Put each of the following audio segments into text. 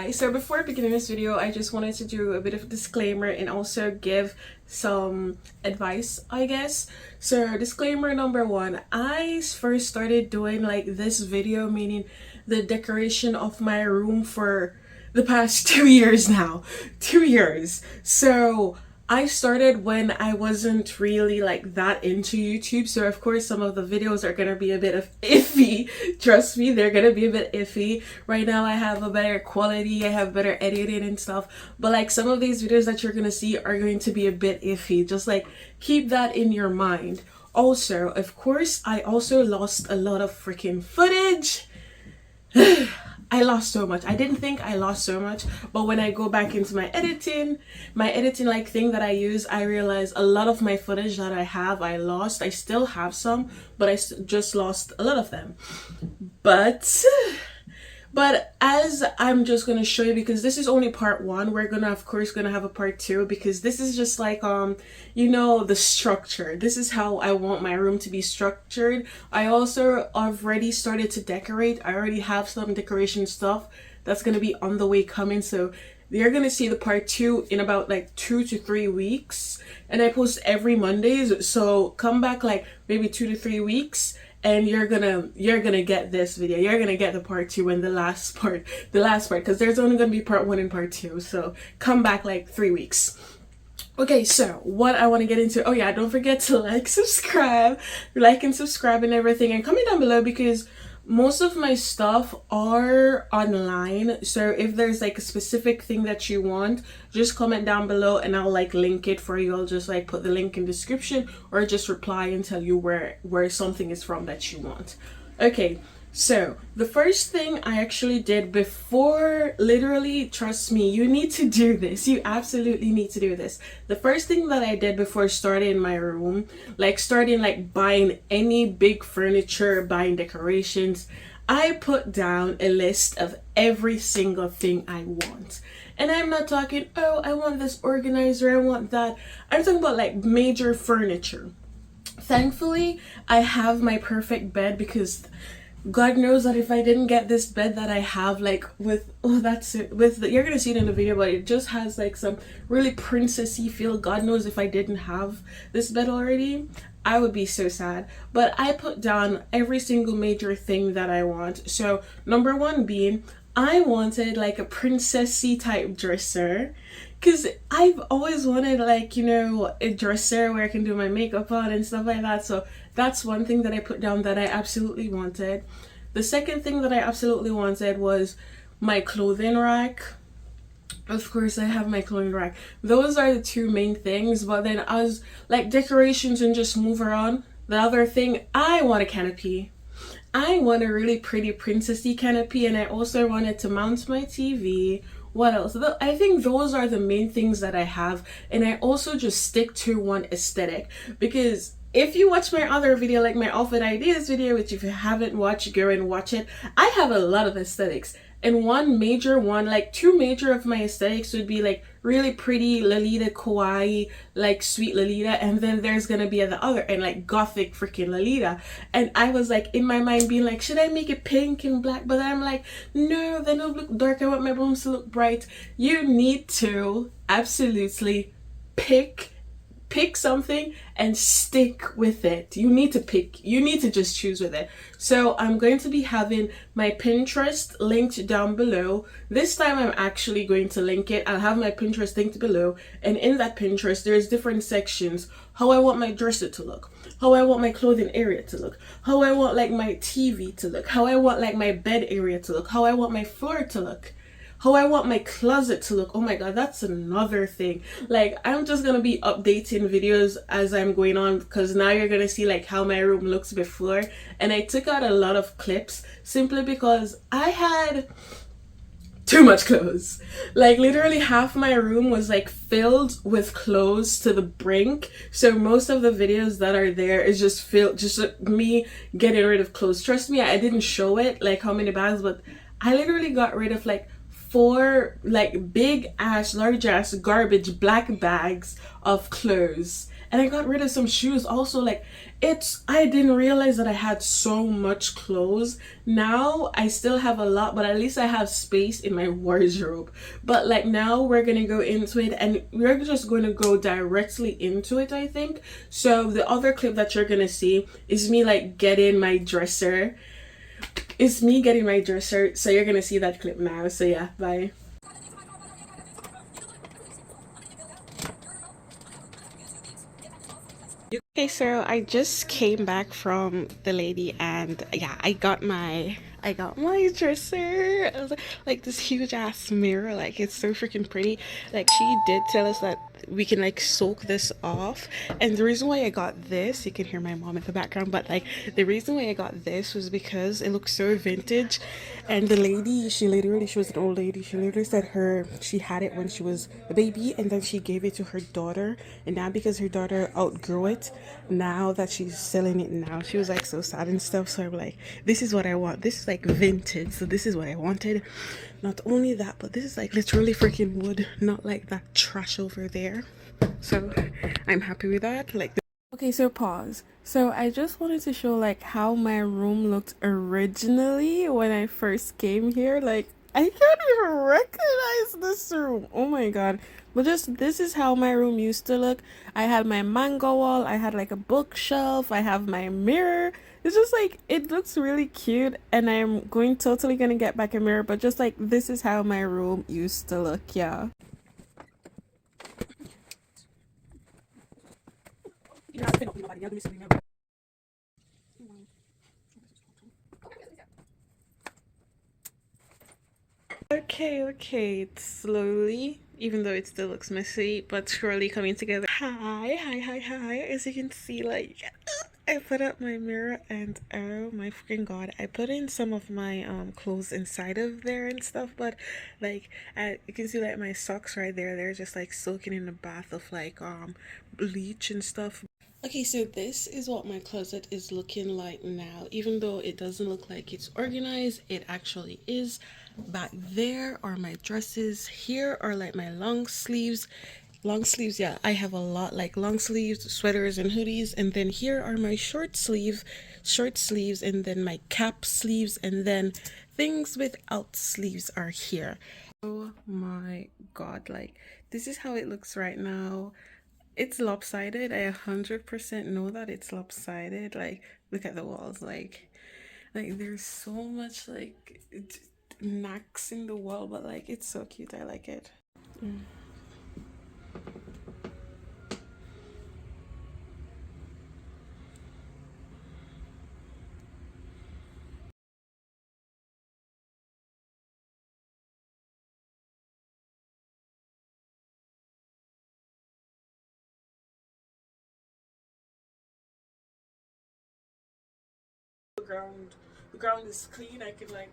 Hi, so before beginning this video, I just wanted to do a bit of a disclaimer and also give some advice, I guess. So disclaimer number one, I first started doing like this video, meaning the decoration of my room for the past 2 years now. 2 years. So I started when I wasn't really like that into YouTube, so of course some of the videos are gonna be a bit of iffy. Trust me, they're gonna be a bit iffy. Right now I have a better quality, I have better editing and stuff, but like some of these videos that you're gonna see are going to be a bit iffy. Just like keep that in your mind. Also, of course, I also lost a lot of freaking footage. I lost so much. I didn't think I lost so much, but when I go back into my editing like thing that I use, I realize a lot of my footage that I lost. I still have some, but I just lost a lot of them. But as I'm just gonna show you, because this is only part one, we're gonna of course gonna have a part two, because this is just like you know, the structure. This is how I want my room to be structured. I also already started to decorate. I already have some decoration stuff that's gonna be on the way coming, so you're gonna see the part two in about like 2 to 3 weeks, and I post every Mondays, so come back like maybe 2 to 3 weeks and you're gonna get this video. You're gonna get the part two and the last part, because there's only gonna be part one and part two, so come back like 3 weeks. Okay, so what I want to get into, oh yeah, don't forget to like and subscribe and everything, and comment down below, because most of my stuff are online, so if there's like a specific thing that you want, just comment down below and I'll like link it for you. I'll just like put the link in description, or just reply and tell you where something is from that you want. Okay, so the first thing I actually did before, literally, trust me, you need to do this, you absolutely need to do this. The first thing that I did before starting my room, like buying any big furniture, buying decorations, I put down a list of every single thing I want. And I'm not talking, oh, I want this organizer, I want that. I'm talking about like major furniture. Thankfully, I have my perfect bed, because God knows that if I didn't get this bed that I have, like with, oh, that's it, with the, you're gonna see it in the video, but it just has like some really princessy feel. God knows if I didn't have this bed already, I would be so sad. But I put down every single major thing that I want. So number one being, I wanted like a princessy type dresser, because I've always wanted, like, you know, a dresser where I can do my makeup on and stuff like that. So that's one thing that I put down that I absolutely wanted. The second thing that I absolutely wanted was my clothing rack. Of course, I have my clothing rack. Those are the two main things. But then as like decorations and just move around, the other thing, I want a canopy. I want a really pretty princessy canopy, and I also wanted to mount my TV. What else? I think those are the main things that I have, and I also just stick to one aesthetic, because if you watch my other video, like my outfit ideas video, which if you haven't watched, go and watch it, I have a lot of aesthetics. And like two major of my aesthetics would be like really pretty Lolita kawaii, like sweet Lolita, and then there's gonna be the other and like gothic freaking Lolita. And I was like in my mind being like, should I make it pink and black? But I'm like, no, then it'll look dark. I want my rooms to look bright. You need to absolutely pick something and stick with it. You need to just choose with it. So I'm going to be having my Pinterest linked down below. This time I'm actually going to link it. I'll have my Pinterest linked below, and in that Pinterest there's different sections. How I want my dresser to look, how I want my clothing area to look, how I want like my TV to look, how I want like my bed area to look, how I want my floor to look, how I want my closet to look. Oh my god, that's another thing. Like, I'm just gonna be updating videos as I'm going on, because now you're gonna see like how my room looks before. And I took out a lot of clips simply because I had too much clothes. Like literally half my room was like filled with clothes to the brink. So most of the videos that are there is just me getting rid of clothes. Trust me, I didn't show it like how many bags, but I literally got rid of like 4 like big ass large ass garbage black bags of clothes, and I got rid of some shoes also. Like, I didn't realize that I had so much clothes. Now I still have a lot, but at least I have space in my wardrobe. But like, now we're gonna go into it, and we're just going to go directly into it, I think. So the other clip that you're gonna see is me like getting my dresser. It's me getting my dresser, so you're gonna see that clip now. So yeah, bye. Okay, so I just came back from the lady, and yeah, I got my dresser. I was like this huge ass mirror, like it's so freaking pretty. Like, she did tell us that we can like soak this off, and the reason why I got this, you can hear my mom in the background, but like the reason why I got this was because it looks so vintage. And the lady, she was an old lady, she literally said she had it when she was a baby, and then she gave it to her daughter, and now because her daughter outgrew it, now that she's selling it now, she was like so sad and stuff. So I'm like, this is what I want. This is like vintage, so this is what I wanted. Not only that, but this is like literally freaking wood, not like that trash over there. So I'm happy with that. Like, okay, so pause. So I just wanted to show like how my room looked originally when I first came here. Like, I can't even recognize this room. Oh my god. But just this is how my room used to look. I had my mango wall, I had like a bookshelf, I have my mirror. It's just like, it looks really cute, and I'm totally gonna get back a mirror, but just like this is how my room used to look, yeah. Okay, it's slowly, even though it still looks messy, but surely coming together. Hi. As you can see, like, I put up my mirror, and oh my freaking god, I put in some of my clothes inside of there and stuff, but like, you can see like my socks right there, they're just like soaking in a bath of like bleach and stuff. Okay, so this is what my closet is looking like now. Even though it doesn't look like it's organized, it actually is. Back there are my dresses. Here are like my long sleeves. Long sleeves, yeah, I have a lot, like long sleeves, sweaters and hoodies. And then here are my short sleeves, and then my cap sleeves, and then things without sleeves are here. Oh my god, like this is how it looks right now. It's lopsided. I 100% know that it's lopsided. Like, look at the walls. Like there's so much like knacks in the wall, but like it's so cute. I like it. Mm. Ground the ground is clean. I can like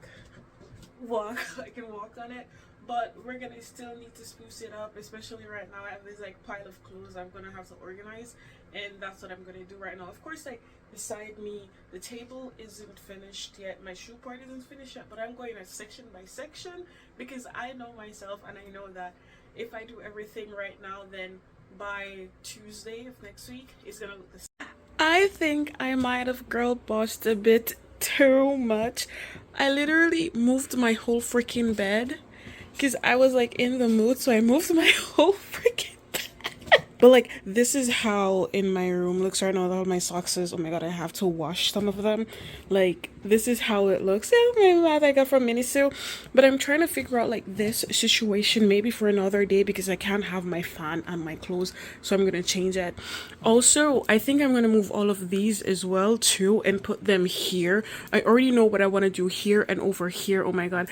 walk. I can walk on it, but we're gonna still need to spruce it up, especially right now. I have this like pile of clothes I'm gonna have to organize, and that's what I'm gonna do right now. Of course, like beside me, the table isn't finished yet, my shoe part isn't finished yet, but I'm going at section by section because I know myself, and I know that if I do everything right now, then by Tuesday of next week it's gonna look the same. I think I might have girl bossed a bit too much. I literally moved my whole freaking bed because I was like in the mood, so I moved my whole freaking bed. But like, this is how in my room looks right now. All my socks is, oh my god, I have to wash some of them. Like, this is how it looks. Oh my god, I got from Miniso. But I'm trying to figure out like this situation maybe for another day because I can't have my fan and my clothes, so I'm gonna change it. Also, I think I'm gonna move all of these as well too and put them here. I already know what I want to do here and over here. Oh my god.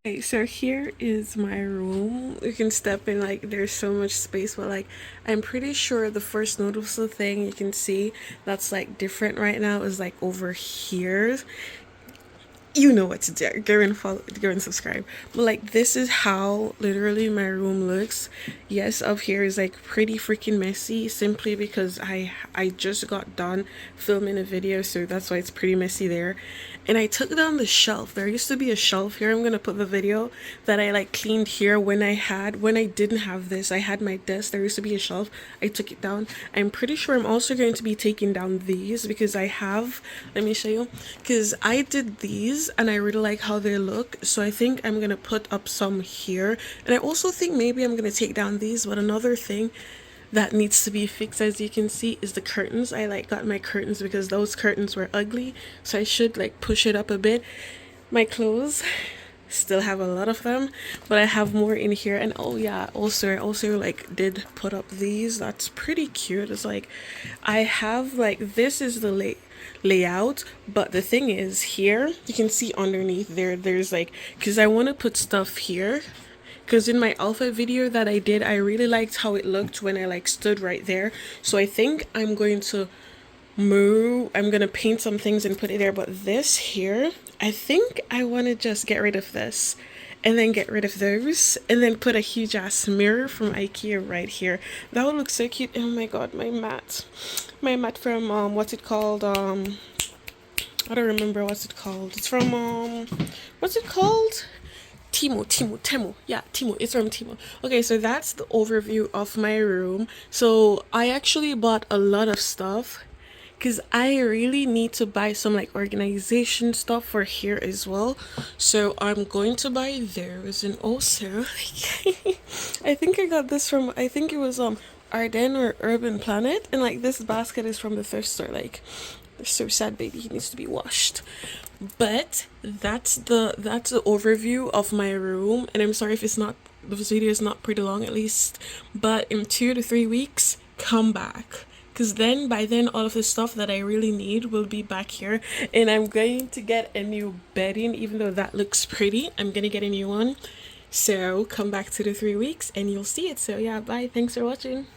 Okay, so here is my room. You can step in, like there's so much space, but like I'm pretty sure the first noticeable thing you can see that's like different right now is like over here. You know what to do. Go and follow, go and subscribe. But like, this is how literally my room looks. Yes, up here is like pretty freaking messy simply because I just got done filming a video, so that's why it's pretty messy there. and I took down the shelf. There used to be a shelf here. I'm gonna put the video that I like cleaned here when I didn't have this. I had my desk. There used to be a shelf. I took it down. I'm pretty sure I'm also going to be taking down these because I have, let me show you, because I did these and I really like how they look. So I think I'm gonna put up some here, and I also think maybe I'm gonna take down these. But another thing that needs to be fixed, as you can see, is the curtains. I like got my curtains because those curtains were ugly, so I should like push it up a bit. My clothes, still have a lot of them, but I have more in here. And oh yeah, also I also like did put up these. That's pretty cute. It's like I have like, this is the layout, but the thing is, here you can see underneath there's like, because I want to put stuff here, because in my outfit video that I did, I really liked how it looked when I like stood right there. So I think I'm going to paint some things and put it there. But this here, I think I want to just get rid of this and then get rid of those and then put a huge ass mirror from IKEA right here. That would look so cute. Oh my god, my mat from what's it called, I don't remember what's it called. It's from what's it called? Temu. Yeah, Temu. It's from Temu. Okay, so that's the overview of my room. So I actually bought a lot of stuff because I really need to buy some like organization stuff for here as well. So I'm going to buy those. And also I think I got this from, I think it was Arden or Urban Planet, and like this basket is from the thrift store. Like, they're so sad, baby, he needs to be washed. But that's the overview of my room. And I'm sorry if this video is not pretty long, at least, but in 2 to 3 weeks come back, because then by then all of the stuff that I really need will be back here. And I'm going to get a new bedding. Even though that looks pretty, I'm gonna get a new one. So come back 2 to 3 weeks and you'll see it. So yeah, bye, thanks for watching.